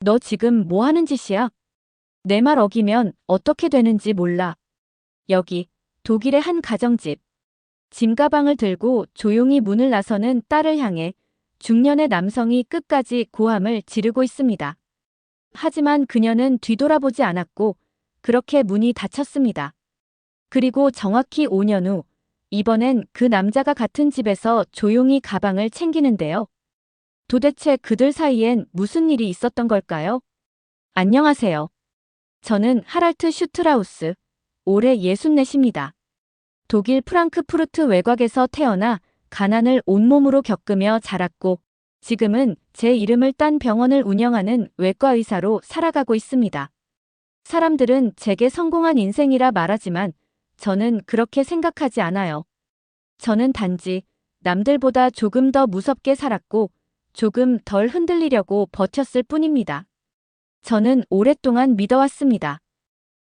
너 지금 뭐 하는 짓이야? 내 말 어기면 어떻게 되는지 몰라. 여기, 독일의 한 가정집. 짐가방을 들고 조용히 문을 나서는 딸을 향해 중년의 남성이 끝까지 고함을 지르고 있습니다. 하지만 그녀는 뒤돌아보지 않았고 그렇게 문이 닫혔습니다. 그리고 정확히 5년 후, 이번엔 그 남자가 같은 집에서 조용히 가방을 챙기는데요. 도대체 그들 사이엔 무슨 일이 있었던 걸까요? 안녕하세요. 저는 하랄트 슈트라우스, 올해 64입니다. 독일 프랑크푸르트 외곽에서 태어나 가난을 온몸으로 겪으며 자랐고 지금은 제 이름을 딴 병원을 운영하는 외과 의사로 살아가고 있습니다. 사람들은 제게 성공한 인생이라 말하지만 저는 그렇게 생각하지 않아요. 저는 단지 남들보다 조금 더 무섭게 살았고 조금 덜 흔들리려고 버텼을 뿐입니다. 저는 오랫동안 믿어왔습니다.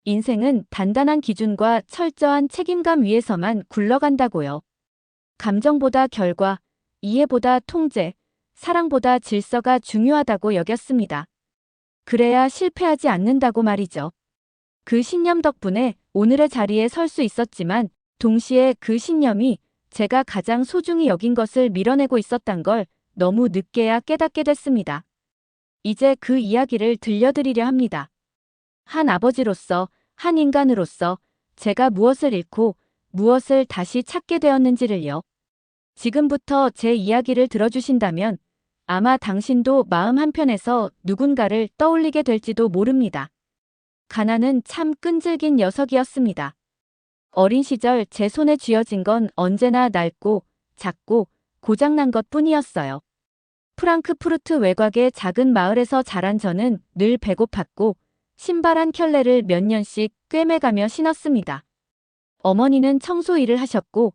인생은 단단한 기준과 철저한 책임감 위에서만 굴러간다고요. 감정보다 결과, 이해보다 통제, 사랑보다 질서가 중요하다고 여겼습니다. 그래야 실패하지 않는다고 말이죠. 그 신념 덕분에 오늘의 자리에 설 수 있었지만 동시에 그 신념이 제가 가장 소중히 여긴 것을 밀어내고 있었단 걸 너무 늦게야 깨닫게 됐습니다. 이제 그 이야기를 들려드리려 합니다. 한 아버지로서, 한 인간으로서 제가 무엇을 잃고 무엇을 다시 찾게 되었는지를요. 지금부터 제 이야기를 들어주신다면 아마 당신도 마음 한편에서 누군가를 떠올리게 될지도 모릅니다. 가난은 참 끈질긴 녀석이었습니다. 어린 시절 제 손에 쥐어진 건 언제나 낡고 작고 고장난 것뿐이었어요. 프랑크푸르트 외곽의 작은 마을에서 자란 저는 늘 배고팠고 신발 한 켤레를 몇 년씩 꿰매가며 신었습니다. 어머니는 청소 일을 하셨고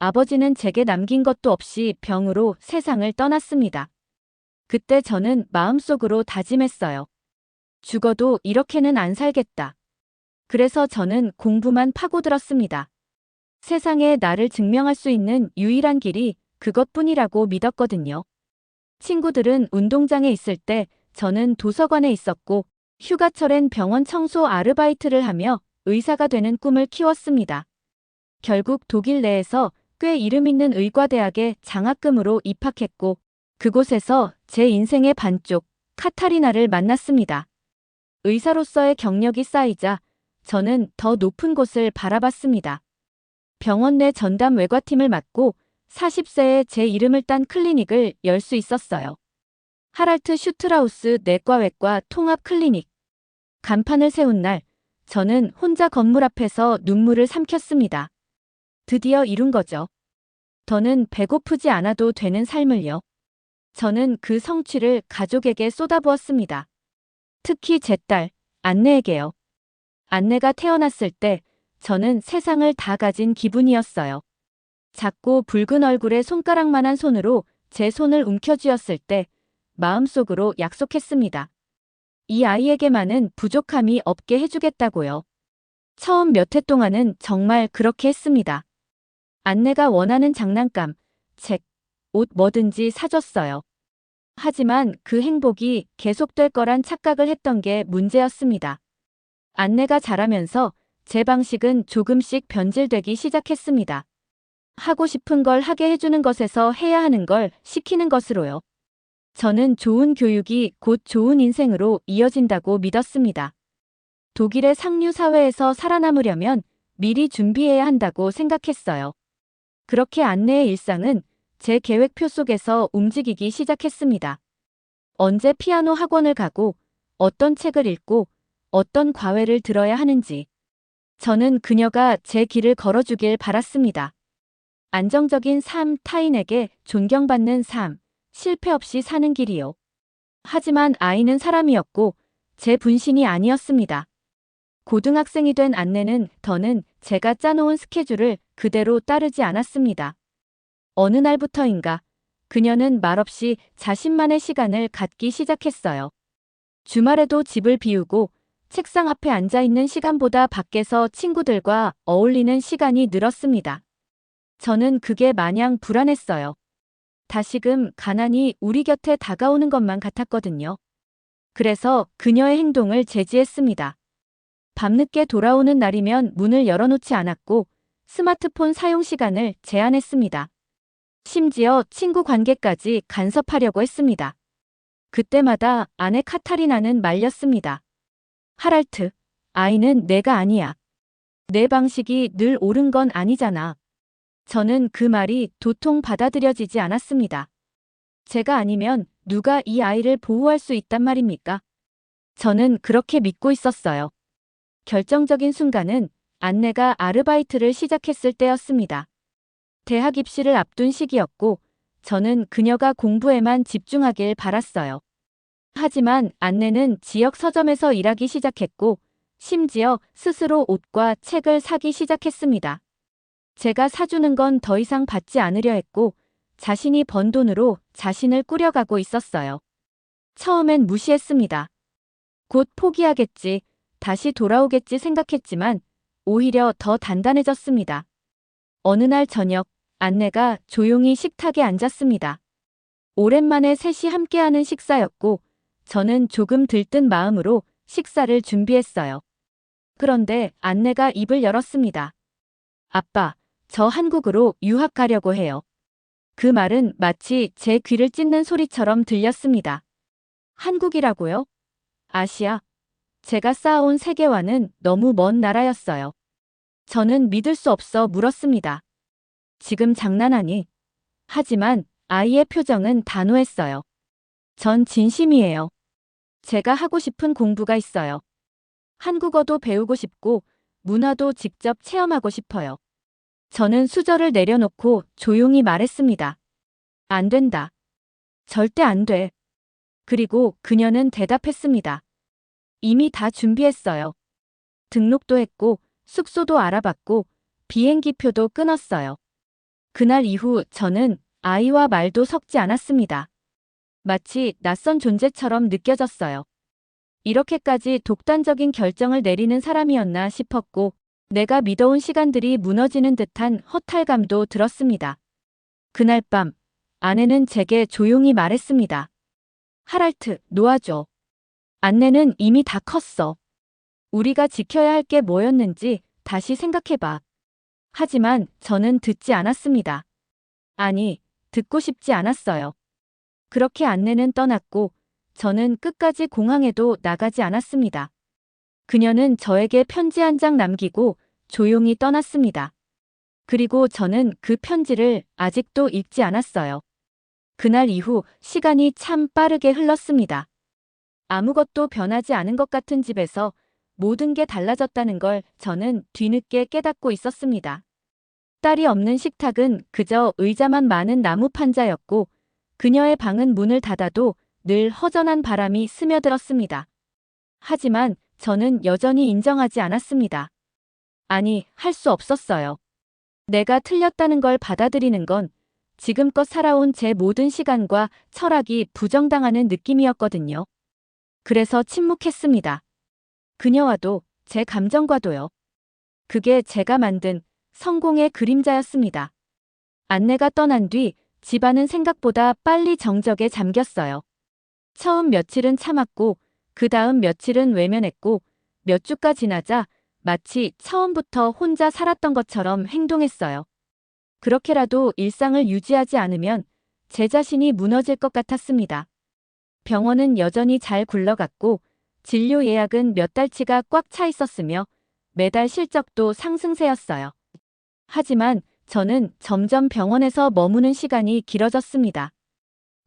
아버지는 제게 남긴 것도 없이 병으로 세상을 떠났습니다. 그때 저는 마음속으로 다짐했어요. 죽어도 이렇게는 안 살겠다. 그래서 저는 공부만 파고들었습니다. 세상에 나를 증명할 수 있는 유일한 길이 그것뿐이라고 믿었거든요. 친구들은 운동장에 있을 때 저는 도서관에 있었고 휴가철엔 병원 청소 아르바이트를 하며 의사가 되는 꿈을 키웠습니다. 결국 독일 내에서 꽤 이름 있는 의과대학에 장학금으로 입학했고 그곳에서 제 인생의 반쪽, 카타리나를 만났습니다. 의사로서의 경력이 쌓이자 저는 더 높은 곳을 바라봤습니다. 병원 내 전담 외과팀을 맡고 40세에 제 이름을 딴 클리닉을 열 수 있었어요. 하랄트 슈트라우스 내과외과 통합 클리닉. 간판을 세운 날, 저는 혼자 건물 앞에서 눈물을 삼켰습니다. 드디어 이룬 거죠. 더는 배고프지 않아도 되는 삶을요. 저는 그 성취를 가족에게 쏟아부었습니다. 특히 제 딸, 안내에게요. 안내가 태어났을 때 저는 세상을 다 가진 기분이었어요. 작고 붉은 얼굴에 손가락만한 손으로 제 손을 움켜쥐었을 때 마음속으로 약속했습니다. 이 아이에게만은 부족함이 없게 해주겠다고요. 처음 몇 해 동안은 정말 그렇게 했습니다. 안내가 원하는 장난감, 책, 옷 뭐든지 사줬어요. 하지만 그 행복이 계속될 거란 착각을 했던 게 문제였습니다. 안내가 자라면서 제 방식은 조금씩 변질되기 시작했습니다. 하고 싶은 걸 하게 해주는 것에서 해야 하는 걸 시키는 것으로요. 저는 좋은 교육이 곧 좋은 인생으로 이어진다고 믿었습니다. 독일의 상류 사회에서 살아남으려면 미리 준비해야 한다고 생각했어요. 그렇게 안내의 일상은 제 계획표 속에서 움직이기 시작했습니다. 언제 피아노 학원을 가고 어떤 책을 읽고 어떤 과외를 들어야 하는지. 저는 그녀가 제 길을 걸어주길 바랐습니다. 안정적인 삶, 타인에게 존경받는 삶, 실패 없이 사는 길이요. 하지만 아이는 사람이었고 제 분신이 아니었습니다. 고등학생이 된 안내는 더는 제가 짜놓은 스케줄을 그대로 따르지 않았습니다. 어느 날부터인가 그녀는 말없이 자신만의 시간을 갖기 시작했어요. 주말에도 집을 비우고 책상 앞에 앉아있는 시간보다 밖에서 친구들과 어울리는 시간이 늘었습니다. 저는 그게 마냥 불안했어요. 다시금 가난이 우리 곁에 다가오는 것만 같았거든요. 그래서 그녀의 행동을 제지했습니다. 밤늦게 돌아오는 날이면 문을 열어놓지 않았고 스마트폰 사용 시간을 제한했습니다. 심지어 친구 관계까지 간섭하려고 했습니다. 그때마다 아내 카타리나는 말렸습니다. 하랄트, 아이는 내가 아니야. 내 방식이 늘 옳은 건 아니잖아. 저는 그 말이 도통 받아들여지지 않았습니다. 제가 아니면 누가 이 아이를 보호할 수 있단 말입니까? 저는 그렇게 믿고 있었어요. 결정적인 순간은 안내가 아르바이트를 시작했을 때였습니다. 대학 입시를 앞둔 시기였고 저는 그녀가 공부에만 집중하길 바랐어요. 하지만 안내는 지역 서점에서 일하기 시작했고 심지어 스스로 옷과 책을 사기 시작했습니다. 제가 사주는 건 더 이상 받지 않으려 했고 자신이 번 돈으로 자신을 꾸려가고 있었어요. 처음엔 무시했습니다. 곧 포기하겠지, 다시 돌아오겠지 생각했지만 오히려 더 단단해졌습니다. 어느 날 저녁, 안내가 조용히 식탁에 앉았습니다. 오랜만에 셋이 함께하는 식사였고 저는 조금 들뜬 마음으로 식사를 준비했어요. 그런데 안내가 입을 열었습니다. 아빠, 저 한국으로 유학 가려고 해요. 그 말은 마치 제 귀를 찢는 소리처럼 들렸습니다. 한국이라고요? 아시아? 제가 쌓아온 세계와는 너무 먼 나라였어요. 저는 믿을 수 없어 물었습니다. 지금 장난하니? 하지만 아이의 표정은 단호했어요. 전 진심이에요. 제가 하고 싶은 공부가 있어요. 한국어도 배우고 싶고 문화도 직접 체험하고 싶어요. 저는 수저를 내려놓고 조용히 말했습니다. 안 된다. 절대 안 돼. 그리고 그녀는 대답했습니다. 이미 다 준비했어요. 등록도 했고 숙소도 알아봤고 비행기표도 끊었어요. 그날 이후 저는 아이와 말도 섞지 않았습니다. 마치 낯선 존재처럼 느껴졌어요. 이렇게까지 독단적인 결정을 내리는 사람이었나 싶었고 내가 믿어온 시간들이 무너지는 듯한 허탈감도 들었습니다. 그날 밤 아내는 제게 조용히 말했습니다. 하랄트, 놓아줘. 안내는 이미 다 컸어. 우리가 지켜야 할 게 뭐였는지 다시 생각해봐. 하지만 저는 듣지 않았습니다. 아니, 듣고 싶지 않았어요. 그렇게 안내는 떠났고 저는 끝까지 공항에도 나가지 않았습니다. 그녀는 저에게 편지 한 장 남기고 조용히 떠났습니다. 그리고 저는 그 편지를 아직도 읽지 않았어요. 그날 이후 시간이 참 빠르게 흘렀습니다. 아무것도 변하지 않은 것 같은 집에서 모든 게 달라졌다는 걸 저는 뒤늦게 깨닫고 있었습니다. 딸이 없는 식탁은 그저 의자만 많은 나무 판자였고 그녀의 방은 문을 닫아도 늘 허전한 바람이 스며들었습니다. 하지만 저는 여전히 인정하지 않았습니다. 아니, 할 수 없었어요. 내가 틀렸다는 걸 받아들이는 건 지금껏 살아온 제 모든 시간과 철학이 부정당하는 느낌이었거든요. 그래서 침묵했습니다. 그녀와도 제 감정과도요. 그게 제가 만든 성공의 그림자였습니다. 안내가 떠난 뒤 집안은 생각보다 빨리 정적에 잠겼어요. 처음 며칠은 참았고 그 다음 며칠은 외면했고 몇 주가 지나자 마치 처음부터 혼자 살았던 것처럼 행동했어요. 그렇게라도 일상을 유지하지 않으면 제 자신이 무너질 것 같았습니다. 병원은 여전히 잘 굴러갔고 진료 예약은 몇 달치가 꽉 차 있었으며 매달 실적도 상승세였어요. 하지만 저는 점점 병원에서 머무는 시간이 길어졌습니다.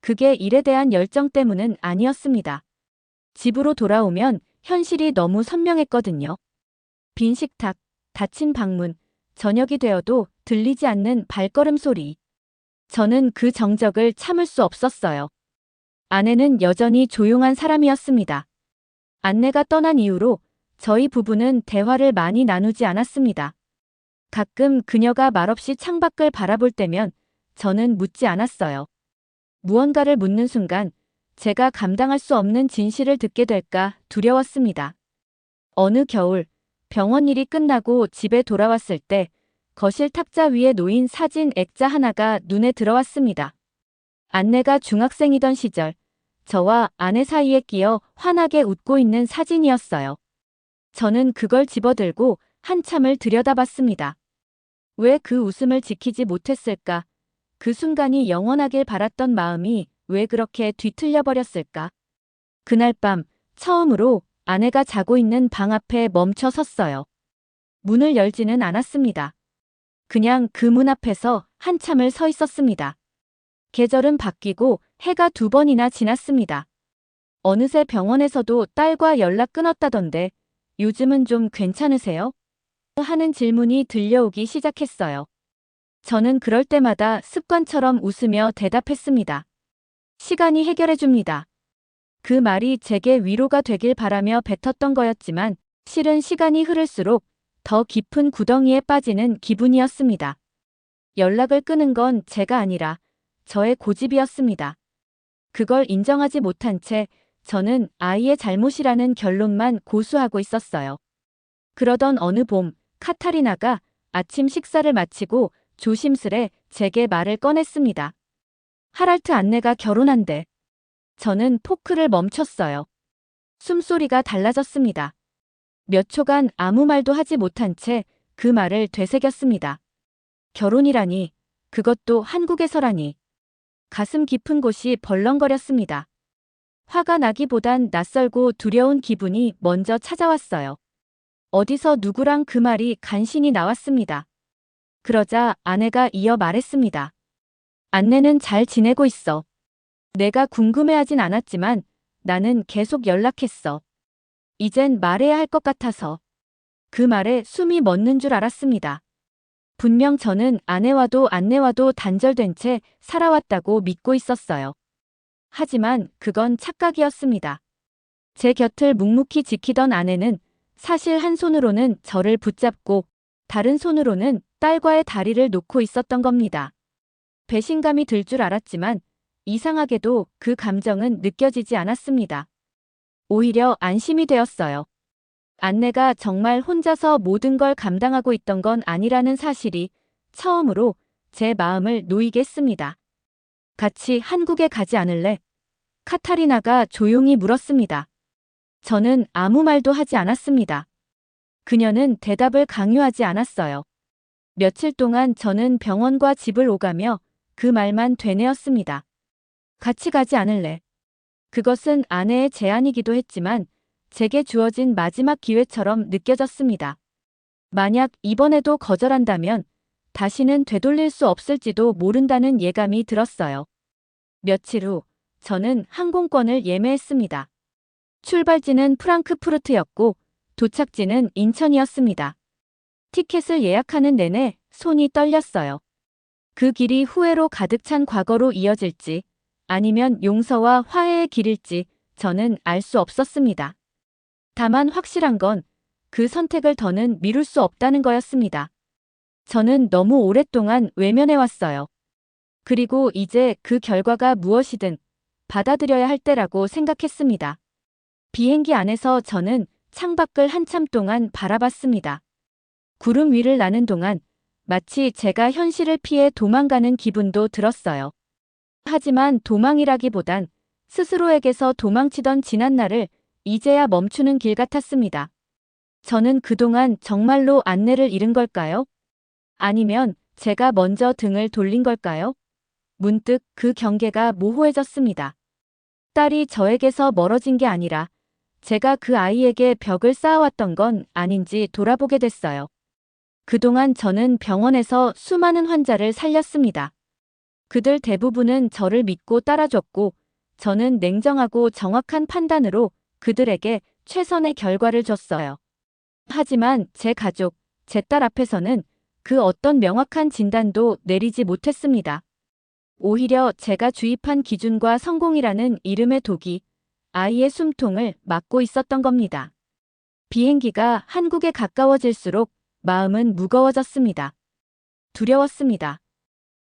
그게 일에 대한 열정 때문은 아니었습니다. 집으로 돌아오면 현실이 너무 선명했거든요. 빈 식탁, 닫힌 방문, 저녁이 되어도 들리지 않는 발걸음 소리. 저는 그 정적을 참을 수 없었어요. 아내는 여전히 조용한 사람이었습니다. 안내가 떠난 이후로 저희 부부는 대화를 많이 나누지 않았습니다. 가끔 그녀가 말없이 창밖을 바라볼 때면 저는 묻지 않았어요. 무언가를 묻는 순간 제가 감당할 수 없는 진실을 듣게 될까 두려웠습니다. 어느 겨울 병원 일이 끝나고 집에 돌아왔을 때 거실 탁자 위에 놓인 사진 액자 하나가 눈에 들어왔습니다. 안내가 중학생이던 시절 저와 아내 사이에 끼어 환하게 웃고 있는 사진이었어요. 저는 그걸 집어들고 한참을 들여다봤습니다. 왜 그 웃음을 지키지 못했을까? 그 순간이 영원하길 바랐던 마음이 왜 그렇게 뒤틀려 버렸을까? 그날 밤 처음으로 아내가 자고 있는 방 앞에 멈춰 섰어요. 문을 열지는 않았습니다. 그냥 그 문 앞에서 한참을 서 있었습니다. 계절은 바뀌고 해가 2번이나 지났습니다. 어느새 병원에서도 딸과 연락 끊었다던데 요즘은 좀 괜찮으세요? 하는 질문이 들려오기 시작했어요. 저는 그럴 때마다 습관처럼 웃으며 대답했습니다. 시간이 해결해줍니다. 그 말이 제게 위로가 되길 바라며 뱉었던 거였지만 실은 시간이 흐를수록 더 깊은 구덩이에 빠지는 기분이었습니다. 연락을 끊은 건 제가 아니라 저의 고집이었습니다. 그걸 인정하지 못한 채 저는 아이의 잘못이라는 결론만 고수하고 있었어요. 그러던 어느 봄, 카타리나가 아침 식사를 마치고 조심스레 제게 말을 꺼냈습니다. 하랄트 안내가 결혼한대. 저는 포크를 멈췄어요. 숨소리가 달라졌습니다. 몇 초간 아무 말도 하지 못한 채 그 말을 되새겼습니다. 결혼이라니, 그것도 한국에서라니. 가슴 깊은 곳이 벌렁거렸습니다. 화가 나기보단 낯설고 두려운 기분이 먼저 찾아왔어요. 어디서 누구랑 그 말이 간신히 나왔습니다. 그러자 아내가 이어 말했습니다. 안내는 잘 지내고 있어. 내가 궁금해하진 않았지만 나는 계속 연락했어. 이젠 말해야 할 것 같아서. 그 말에 숨이 멎는 줄 알았습니다. 분명 저는 아내와도 안내와도 단절된 채 살아왔다고 믿고 있었어요. 하지만 그건 착각이었습니다. 제 곁을 묵묵히 지키던 아내는 사실 한 손으로는 저를 붙잡고 다른 손으로는 딸과의 다리를 놓고 있었던 겁니다. 배신감이 들 줄 알았지만 이상하게도 그 감정은 느껴지지 않았습니다. 오히려 안심이 되었어요. 안내가 정말 혼자서 모든 걸 감당하고 있던 건 아니라는 사실이 처음으로 제 마음을 놓이게 했습니다. 같이 한국에 가지 않을래? 카타리나가 조용히 물었습니다. 저는 아무 말도 하지 않았습니다. 그녀는 대답을 강요하지 않았어요. 며칠 동안 저는 병원과 집을 오가며 그 말만 되뇌었습니다. 같이 가지 않을래? 그것은 아내의 제안이기도 했지만 제게 주어진 마지막 기회처럼 느껴졌습니다. 만약 이번에도 거절한다면 다시는 되돌릴 수 없을지도 모른다는 예감이 들었어요. 며칠 후 저는 항공권을 예매했습니다. 출발지는 프랑크푸르트였고 도착지는 인천이었습니다. 티켓을 예약하는 내내 손이 떨렸어요. 그 길이 후회로 가득 찬 과거로 이어질지 아니면 용서와 화해의 길일지 저는 알 수 없었습니다. 다만 확실한 건 그 선택을 더는 미룰 수 없다는 거였습니다. 저는 너무 오랫동안 외면해왔어요. 그리고 이제 그 결과가 무엇이든 받아들여야 할 때라고 생각했습니다. 비행기 안에서 저는 창밖을 한참 동안 바라봤습니다. 구름 위를 나는 동안 마치 제가 현실을 피해 도망가는 기분도 들었어요. 하지만 도망이라기보단 스스로에게서 도망치던 지난 날을 이제야 멈추는 길 같았습니다. 저는 그동안 정말로 안내를 잃은 걸까요? 아니면 제가 먼저 등을 돌린 걸까요? 문득 그 경계가 모호해졌습니다. 딸이 저에게서 멀어진 게 아니라 제가 그 아이에게 벽을 쌓아왔던 건 아닌지 돌아보게 됐어요. 그동안 저는 병원에서 수많은 환자를 살렸습니다. 그들 대부분은 저를 믿고 따라줬고 저는 냉정하고 정확한 판단으로 그들에게 최선의 결과를 줬어요. 하지만 제 가족, 제 딸 앞에서는 그 어떤 명확한 진단도 내리지 못했습니다. 오히려 제가 주입한 기준과 성공이라는 이름의 독이 아이의 숨통을 막고 있었던 겁니다. 비행기가 한국에 가까워질수록 마음은 무거워졌습니다. 두려웠습니다.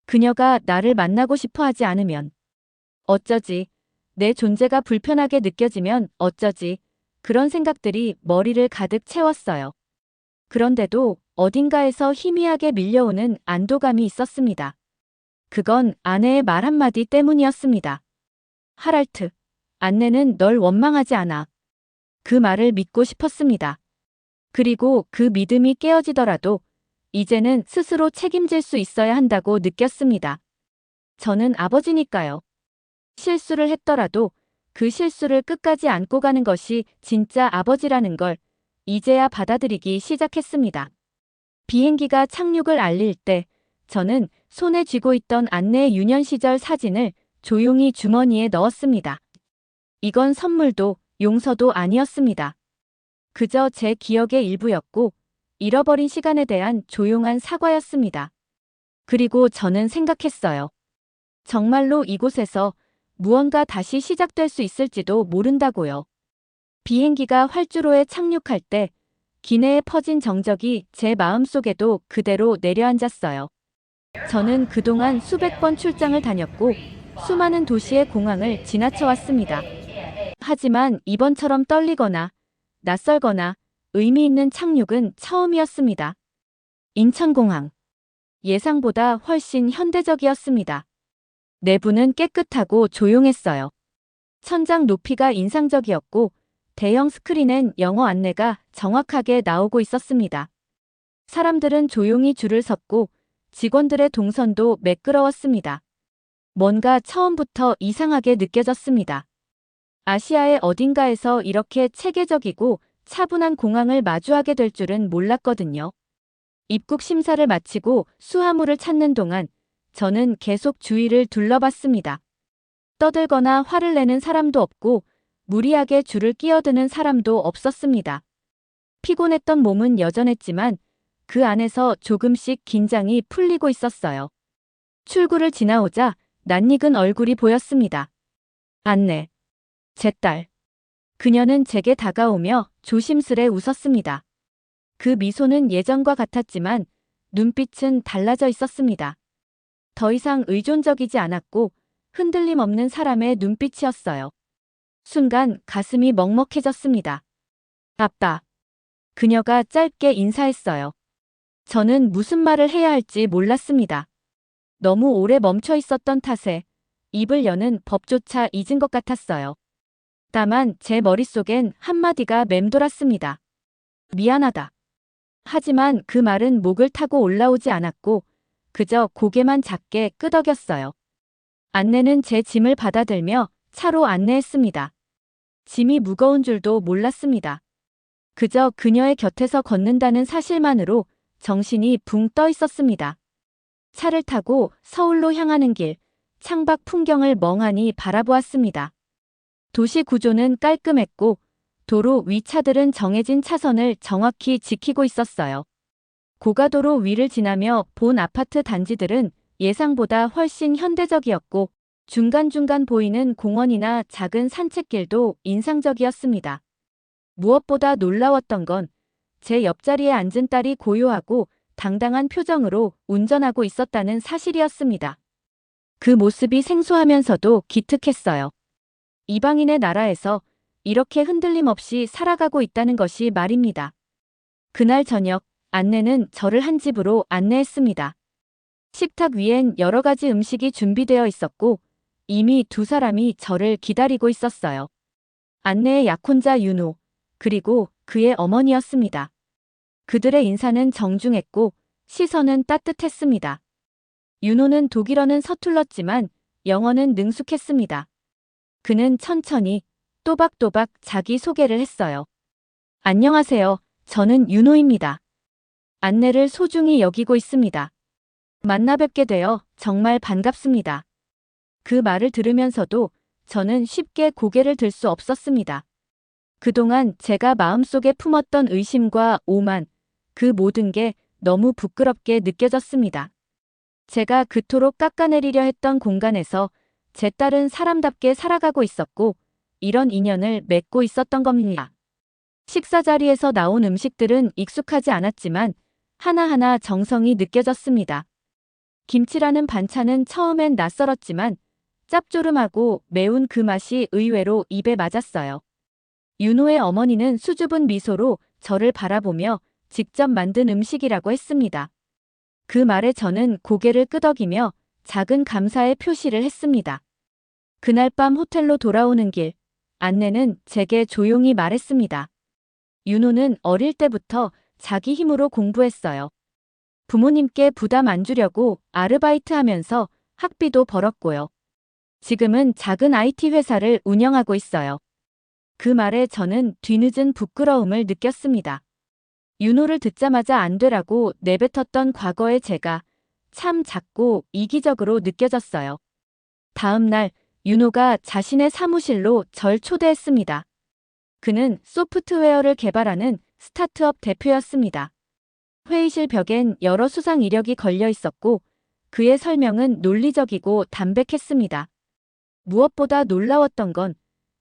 그녀가 나를 만나고 싶어 하지 않으면 어쩌지, 내 존재가 불편하게 느껴지면 어쩌지, 그런 생각들이 머리를 가득 채웠어요. 그런데도 어딘가에서 희미하게 밀려오는 안도감이 있었습니다. 그건 아내의 말 한마디 때문이었습니다. 하랄트, 안내는 널 원망하지 않아. 그 말을 믿고 싶었습니다. 그리고 그 믿음이 깨어지더라도 이제는 스스로 책임질 수 있어야 한다고 느꼈습니다. 저는 아버지니까요. 실수를 했더라도 그 실수를 끝까지 안고 가는 것이 진짜 아버지라는 걸 이제야 받아들이기 시작했습니다. 비행기가 착륙을 알릴 때 저는 손에 쥐고 있던 안내의 유년 시절 사진을 조용히 주머니에 넣었습니다. 이건 선물도 용서도 아니었습니다. 그저 제 기억의 일부였고 잃어버린 시간에 대한 조용한 사과였습니다. 그리고 저는 생각했어요. 정말로 이곳에서 무언가 다시 시작될 수 있을지도 모른다고요. 비행기가 활주로에 착륙할 때 기내에 퍼진 정적이 제 마음속에도 그대로 내려앉았어요. 저는 그동안 수백 번 출장을 다녔고 수많은 도시의 공항을 지나쳐 왔습니다. 하지만 이번처럼 떨리거나 낯설거나 의미 있는 착륙은 처음이었습니다. 인천공항. 예상보다 훨씬 현대적이었습니다. 내부는 깨끗하고 조용했어요. 천장 높이가 인상적이었고 대형 스크린엔 영어 안내가 정확하게 나오고 있었습니다. 사람들은 조용히 줄을 섰고 직원들의 동선도 매끄러웠습니다. 뭔가 처음부터 이상하게 느껴졌습니다. 아시아의 어딘가에서 이렇게 체계적이고 차분한 공항을 마주하게 될 줄은 몰랐거든요. 입국 심사를 마치고 수화물을 찾는 동안 저는 계속 주위를 둘러봤습니다. 떠들거나 화를 내는 사람도 없고 무리하게 줄을 끼어드는 사람도 없었습니다. 피곤했던 몸은 여전했지만 그 안에서 조금씩 긴장이 풀리고 있었어요. 출구를 지나오자 낯익은 얼굴이 보였습니다. 안내. 제 딸. 그녀는 제게 다가오며 조심스레 웃었습니다. 그 미소는 예전과 같았지만 눈빛은 달라져 있었습니다. 더 이상 의존적이지 않았고 흔들림 없는 사람의 눈빛이었어요. 순간 가슴이 먹먹해졌습니다. 아빠. 그녀가 짧게 인사했어요. 저는 무슨 말을 해야 할지 몰랐습니다. 너무 오래 멈춰 있었던 탓에 입을 여는 법조차 잊은 것 같았어요. 다만 제 머릿속엔 한마디가 맴돌았습니다. 미안하다. 하지만 그 말은 목을 타고 올라오지 않았고 그저 고개만 작게 끄덕였어요. 안내는 제 짐을 받아들며 차로 안내했습니다. 짐이 무거운 줄도 몰랐습니다. 그저 그녀의 곁에서 걷는다는 사실만으로 정신이 붕 떠 있었습니다. 차를 타고 서울로 향하는 길, 창밖 풍경을 멍하니 바라보았습니다. 도시 구조는 깔끔했고 도로 위 차들은 정해진 차선을 정확히 지키고 있었어요. 고가도로 위를 지나며 본 아파트 단지들은 예상보다 훨씬 현대적이었고 중간중간 보이는 공원이나 작은 산책길도 인상적이었습니다. 무엇보다 놀라웠던 건 제 옆자리에 앉은 딸이 고요하고 당당한 표정으로 운전하고 있었다는 사실이었습니다. 그 모습이 생소하면서도 기특했어요. 이방인의 나라에서 이렇게 흔들림 없이 살아가고 있다는 것이 말입니다. 그날 저녁, 안내는 저를 한 집으로 안내했습니다. 식탁 위엔 여러 가지 음식이 준비되어 있었고 이미 두 사람이 저를 기다리고 있었어요. 안내의 약혼자 윤호, 그리고 그의 어머니였습니다. 그들의 인사는 정중했고 시선은 따뜻했습니다. 윤호는 독일어는 서툴렀지만 영어는 능숙했습니다. 그는 천천히 또박또박 자기 소개를 했어요. 안녕하세요. 저는 윤호입니다. 안내를 소중히 여기고 있습니다. 만나 뵙게 되어 정말 반갑습니다. 그 말을 들으면서도 저는 쉽게 고개를 들 수 없었습니다. 그동안 제가 마음속에 품었던 의심과 오만, 그 모든 게 너무 부끄럽게 느껴졌습니다. 제가 그토록 깎아내리려 했던 공간에서 제 딸은 사람답게 살아가고 있었고 이런 인연을 맺고 있었던 겁니다. 식사 자리에서 나온 음식들은 익숙하지 않았지만 하나하나 정성이 느껴졌습니다. 김치라는 반찬은 처음엔 낯설었지만 짭조름하고 매운 그 맛이 의외로 입에 맞았어요. 윤호의 어머니는 수줍은 미소로 저를 바라보며 직접 만든 음식이라고 했습니다. 그 말에 저는 고개를 끄덕이며 작은 감사의 표시를 했습니다. 그날 밤 호텔로 돌아오는 길, 안내는 제게 조용히 말했습니다. 윤호는 어릴 때부터 자기 힘으로 공부했어요. 부모님께 부담 안 주려고 아르바이트 하면서 학비도 벌었고요. 지금은 작은 IT 회사를 운영하고 있어요. 그 말에 저는 뒤늦은 부끄러움을 느꼈습니다. 윤호를 듣자마자 안 되라고 내뱉었던 과거의 제가 참 작고 이기적으로 느껴졌어요. 다음 날 윤호가 자신의 사무실로 절 초대했습니다. 그는 소프트웨어를 개발하는 스타트업 대표였습니다. 회의실 벽엔 여러 수상 이력이 걸려 있었고 그의 설명은 논리적이고 담백했습니다. 무엇보다 놀라웠던 건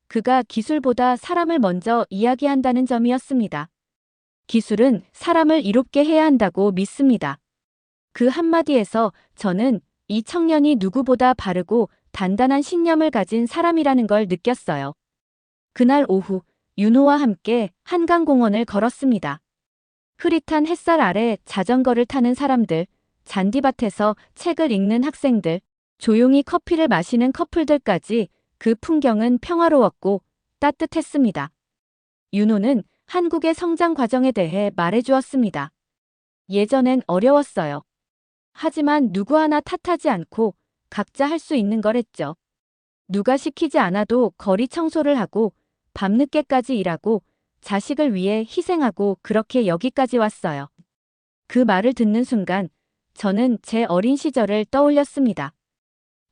그가 기술보다 사람을 먼저 이야기한다는 점이었습니다. 기술은 사람을 이롭게 해야 한다고 믿습니다. 그 한마디에서 저는 이 청년이 누구보다 바르고 단단한 신념을 가진 사람이라는 걸 느꼈어요. 그날 오후 윤호와 함께 한강공원을 걸었습니다. 흐릿한 햇살 아래 자전거를 타는 사람들, 잔디밭에서 책을 읽는 학생들, 조용히 커피를 마시는 커플들까지 그 풍경은 평화로웠고 따뜻했습니다. 윤호는 한국의 성장 과정에 대해 말해주었습니다. 예전엔 어려웠어요. 하지만 누구 하나 탓하지 않고 각자 할 수 있는 걸 했죠. 누가 시키지 않아도 거리 청소를 하고 밤늦게까지 일하고 자식을 위해 희생하고 그렇게 여기까지 왔어요. 그 말을 듣는 순간 저는 제 어린 시절을 떠올렸습니다.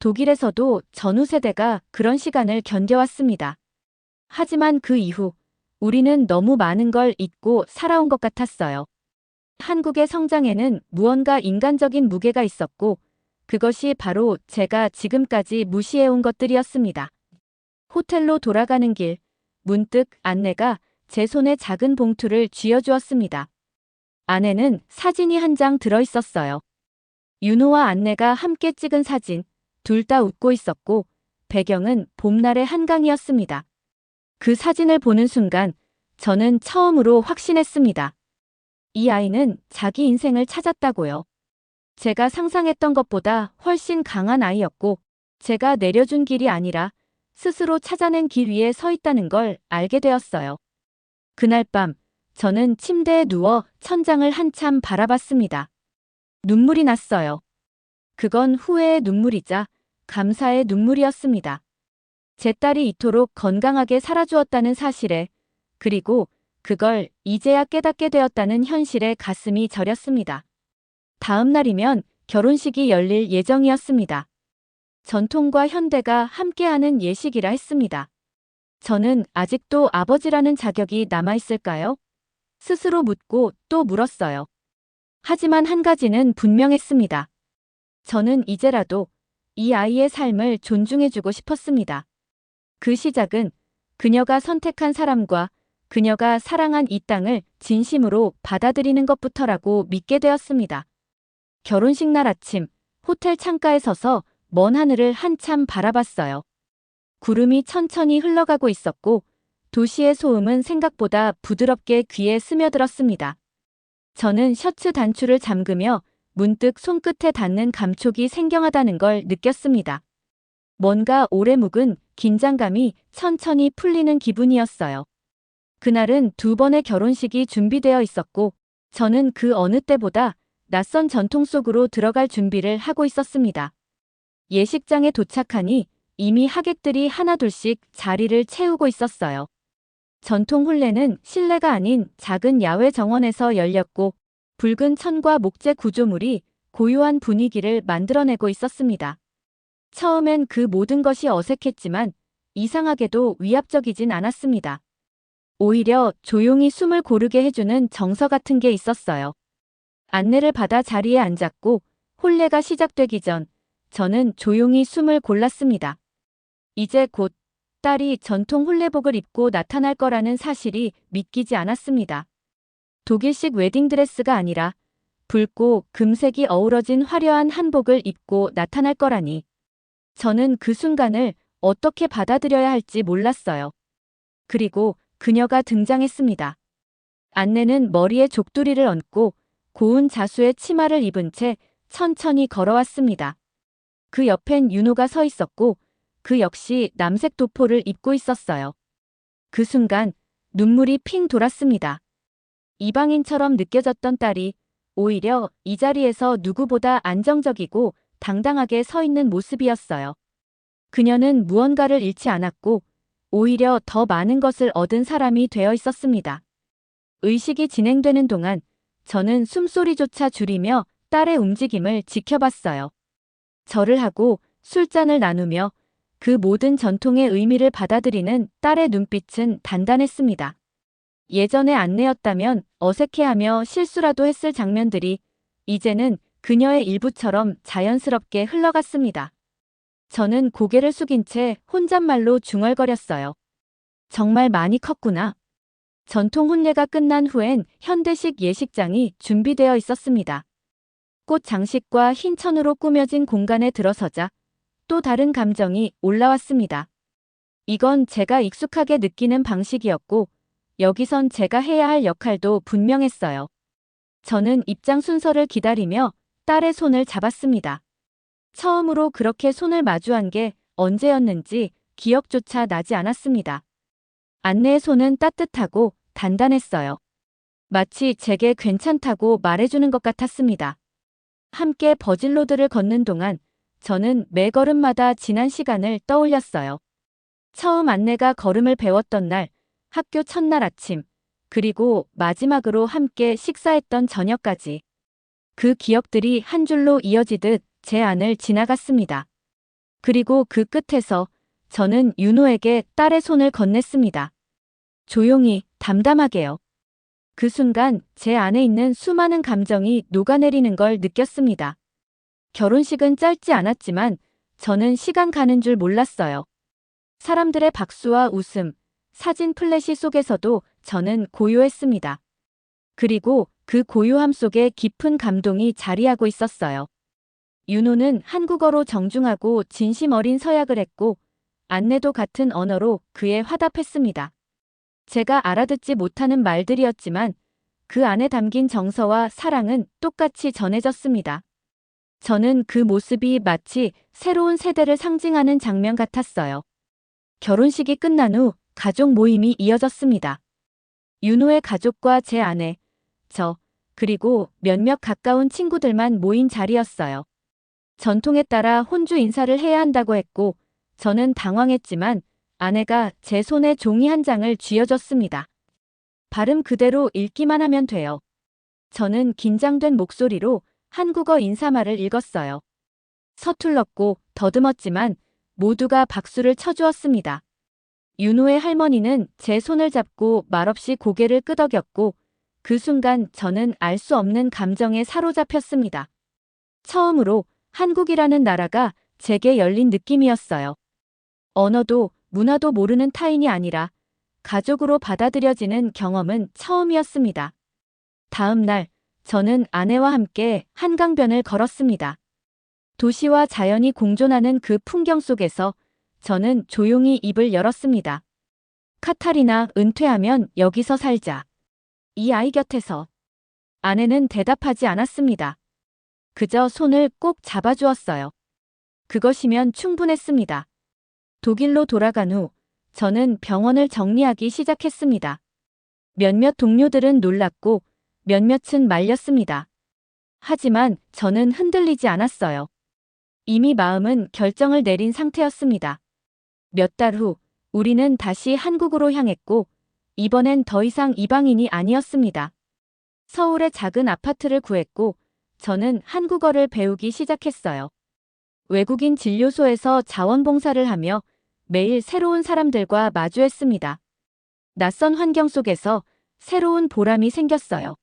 독일에서도 전후 세대가 그런 시간을 견뎌왔습니다. 하지만 그 이후 우리는 너무 많은 걸 잊고 살아온 것 같았어요. 한국의 성장에는 무언가 인간적인 무게가 있었고 그것이 바로 제가 지금까지 무시해온 것들이었습니다. 호텔로 돌아가는 길, 문득 안내가 제 손에 작은 봉투를 쥐어주었습니다. 안에는 사진이 한 장 들어있었어요. 윤호와 안내가 함께 찍은 사진, 둘 다 웃고 있었고 배경은 봄날의 한강이었습니다. 그 사진을 보는 순간 저는 처음으로 확신했습니다. 이 아이는 자기 인생을 찾았다고요. 제가 상상했던 것보다 훨씬 강한 아이였고 제가 내려준 길이 아니라 스스로 찾아낸 길 위에 서 있다는 걸 알게 되었어요. 그날 밤 저는 침대에 누워 천장을 한참 바라봤습니다. 눈물이 났어요. 그건 후회의 눈물이자 감사의 눈물이었습니다. 제 딸이 이토록 건강하게 살아주었다는 사실에 그리고 그걸 이제야 깨닫게 되었다는 현실에 가슴이 저렸습니다. 다음 날이면 결혼식이 열릴 예정이었습니다. 전통과 현대가 함께하는 예식이라 했습니다. 저는 아직도 아버지라는 자격이 남아있을까요? 스스로 묻고 또 물었어요. 하지만 한 가지는 분명했습니다. 저는 이제라도 이 아이의 삶을 존중해주고 싶었습니다. 그 시작은 그녀가 선택한 사람과 그녀가 사랑한 이 땅을 진심으로 받아들이는 것부터라고 믿게 되었습니다. 결혼식 날 아침, 호텔 창가에 서서 먼 하늘을 한참 바라봤어요. 구름이 천천히 흘러가고 있었고 도시의 소음은 생각보다 부드럽게 귀에 스며들었습니다. 저는 셔츠 단추를 잠그며 문득 손끝에 닿는 감촉이 생경하다는 걸 느꼈습니다. 뭔가 오래 묵은 긴장감이 천천히 풀리는 기분이었어요. 그날은 2번의 결혼식이 준비되어 있었고 저는 그 어느 때보다 낯선 전통 속으로 들어갈 준비를 하고 있었습니다. 예식장에 도착하니 이미 하객들이 하나둘씩 자리를 채우고 있었어요. 전통 혼례는 실내가 아닌 작은 야외 정원에서 열렸고 붉은 천과 목재 구조물이 고요한 분위기를 만들어내고 있었습니다. 처음엔 그 모든 것이 어색했지만 이상하게도 위압적이진 않았습니다. 오히려 조용히 숨을 고르게 해주는 정서 같은 게 있었어요. 안내를 받아 자리에 앉았고 혼례가 시작되기 전 저는 조용히 숨을 골랐습니다. 이제 곧 딸이 전통 혼례복을 입고 나타날 거라는 사실이 믿기지 않았습니다. 독일식 웨딩드레스가 아니라 붉고 금색이 어우러진 화려한 한복을 입고 나타날 거라니. 저는 그 순간을 어떻게 받아들여야 할지 몰랐어요. 그리고 그녀가 등장했습니다. 안내는 머리에 족두리를 얹고 고운 자수의 치마를 입은 채 천천히 걸어왔습니다. 그 옆엔 윤호가 서 있었고 그 역시 남색 도포를 입고 있었어요. 그 순간 눈물이 핑 돌았습니다. 이방인처럼 느껴졌던 딸이 오히려 이 자리에서 누구보다 안정적이고 당당하게 서 있는 모습이었어요. 그녀는 무언가를 잃지 않았고 오히려 더 많은 것을 얻은 사람이 되어 있었습니다. 의식이 진행되는 동안 저는 숨소리조차 줄이며 딸의 움직임을 지켜봤어요. 절을 하고 술잔을 나누며 그 모든 전통의 의미를 받아들이는 딸의 눈빛은 단단했습니다. 예전의 안내였다면 어색해하며 실수라도 했을 장면들이 이제는 그녀의 일부처럼 자연스럽게 흘러갔습니다. 저는 고개를 숙인 채 혼잣말로 중얼거렸어요. 정말 많이 컸구나. 전통 혼례가 끝난 후엔 현대식 예식장이 준비되어 있었습니다. 꽃 장식과 흰 천으로 꾸며진 공간에 들어서자 또 다른 감정이 올라왔습니다. 이건 제가 익숙하게 느끼는 방식이었고 여기선 제가 해야 할 역할도 분명했어요. 저는 입장 순서를 기다리며 딸의 손을 잡았습니다. 처음으로 그렇게 손을 마주한 게 언제였는지 기억조차 나지 않았습니다. 안내의 손은 따뜻하고 단단했어요. 마치 제게 괜찮다고 말해주는 것 같았습니다. 함께 버질로드를 걷는 동안 저는 매 걸음마다 지난 시간을 떠올렸어요. 처음 안내가 걸음을 배웠던 날, 학교 첫날 아침, 그리고 마지막으로 함께 식사했던 저녁까지. 그 기억들이 한 줄로 이어지듯 제 안을 지나갔습니다. 그리고 그 끝에서 저는 윤호에게 딸의 손을 건넸습니다. 조용히, 담담하게요. 그 순간 제 안에 있는 수많은 감정이 녹아내리는 걸 느꼈습니다. 결혼식은 짧지 않았지만 저는 시간 가는 줄 몰랐어요. 사람들의 박수와 웃음, 사진 플래시 속에서도 저는 고요했습니다. 그리고 그 고요함 속에 깊은 감동이 자리하고 있었어요. 윤호는 한국어로 정중하고 진심 어린 서약을 했고 안내도 같은 언어로 그에 화답했습니다. 제가 알아듣지 못하는 말들이었지만 그 안에 담긴 정서와 사랑은 똑같이 전해졌습니다. 저는 그 모습이 마치 새로운 세대를 상징하는 장면 같았어요. 결혼식이 끝난 후 가족 모임이 이어졌습니다. 윤호의 가족과 제 아내, 그리고 몇몇 가까운 친구들만 모인 자리였어요. 전통에 따라 혼주 인사를 해야 한다고 했고 저는 당황했지만 아내가 제 손에 종이 한 장을 쥐어줬습니다. 발음 그대로 읽기만 하면 돼요. 저는 긴장된 목소리로 한국어 인사말을 읽었어요. 서툴렀고 더듬었지만 모두가 박수를 쳐주었습니다. 윤호의 할머니는 제 손을 잡고 말없이 고개를 끄덕였고 그 순간 저는 알 수 없는 감정에 사로잡혔습니다. 처음으로 한국이라는 나라가 제게 열린 느낌이었어요. 언어도 문화도 모르는 타인이 아니라 가족으로 받아들여지는 경험은 처음이었습니다. 다음 날 저는 아내와 함께 한강변을 걸었습니다. 도시와 자연이 공존하는 그 풍경 속에서 저는 조용히 입을 열었습니다. 카타리나, 은퇴하면 여기서 살자. 이 아이 곁에서. 아내는 대답하지 않았습니다. 그저 손을 꼭 잡아주었어요. 그것이면 충분했습니다. 독일로 돌아간 후 저는 병원을 정리하기 시작했습니다. 몇몇 동료들은 놀랐고 몇몇은 말렸습니다. 하지만 저는 흔들리지 않았어요. 이미 마음은 결정을 내린 상태였습니다. 몇 달 후 우리는 다시 한국으로 향했고 이번엔 더 이상 이방인이 아니었습니다. 서울의 작은 아파트를 구했고 저는 한국어를 배우기 시작했어요. 외국인 진료소에서 자원봉사를 하며 매일 새로운 사람들과 마주했습니다. 낯선 환경 속에서 새로운 보람이 생겼어요.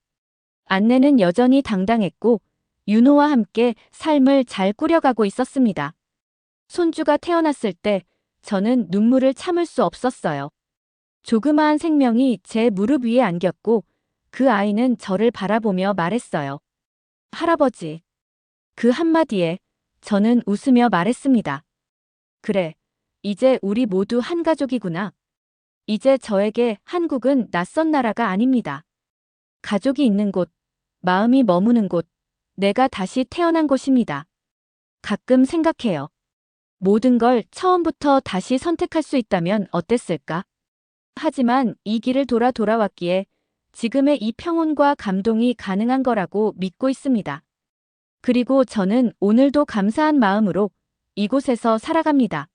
안내는 여전히 당당했고 윤호와 함께 삶을 잘 꾸려가고 있었습니다. 손주가 태어났을 때 저는 눈물을 참을 수 없었어요. 조그마한 생명이 제 무릎 위에 안겼고 그 아이는 저를 바라보며 말했어요. 할아버지. 그 한마디에 저는 웃으며 말했습니다. 그래, 이제 우리 모두 한 가족이구나. 이제 저에게 한국은 낯선 나라가 아닙니다. 가족이 있는 곳, 마음이 머무는 곳, 내가 다시 태어난 곳입니다. 가끔 생각해요. 모든 걸 처음부터 다시 선택할 수 있다면 어땠을까? 하지만 이 길을 돌아왔기에 지금의 이 평온과 감동이 가능한 거라고 믿고 있습니다. 그리고 저는 오늘도 감사한 마음으로 이곳에서 살아갑니다.